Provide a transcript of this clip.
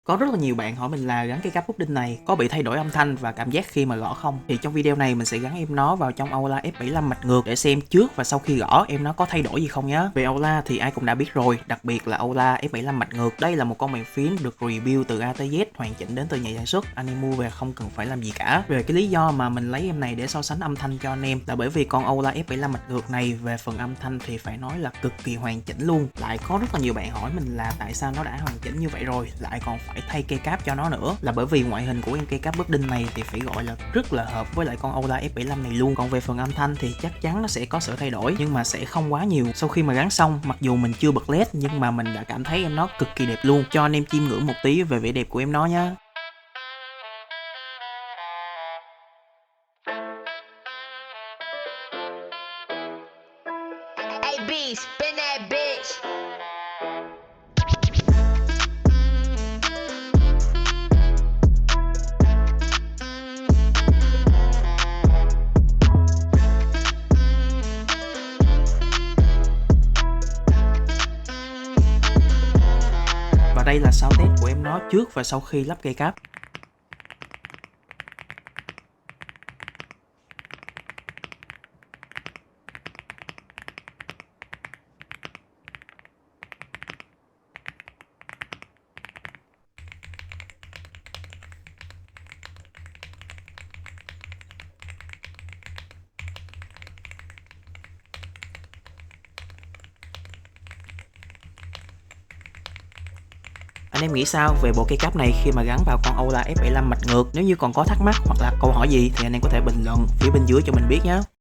Có rất là nhiều bạn hỏi mình là gắn cây cáp pudding này có bị thay đổi âm thanh và cảm giác khi mà gõ không? Thì trong video này mình sẽ gắn em nó vào trong Aula F75 mạch ngược để xem trước và sau khi gõ em nó có thay đổi gì không nhé. Về Aula thì ai cũng đã biết rồi, đặc biệt là Aula F75 mạch ngược. Đây là một con bàn phím được review từ A tới Z, hoàn chỉnh đến từ nhà sản xuất, anh em mua về không cần phải làm gì cả. Về cái lý do mà mình lấy em này để so sánh âm thanh cho anh em là bởi vì con Aula F75 mạch ngược này về phần âm thanh thì phải nói là cực kỳ hoàn chỉnh luôn. Lại có rất là nhiều bạn hỏi mình là tại sao nó đã hoàn chỉnh như vậy rồi lại còn phải thay cây cáp cho nó nữa, là bởi vì ngoại hình của em cây cáp pudding này thì phải gọi là rất là hợp với lại con Aula F75 này luôn. Còn về phần âm thanh thì chắc chắn nó sẽ có sự thay đổi nhưng mà sẽ không quá nhiều. Sau khi mà gắn xong, mặc dù mình chưa bật led nhưng mà mình đã cảm thấy em nó cực kỳ đẹp luôn. Cho anh em chiêm ngưỡng một tí về vẻ đẹp của em nó nhé. AB, spin that bitch. Và đây là sound test của em nó trước và sau khi lắp cây cáp. Anh em nghĩ sao về bộ cây cáp này khi mà gắn vào con Aula F75 mạch ngược? Nếu như còn có thắc mắc hoặc là câu hỏi gì thì anh em có thể bình luận phía bên dưới cho mình biết nhé.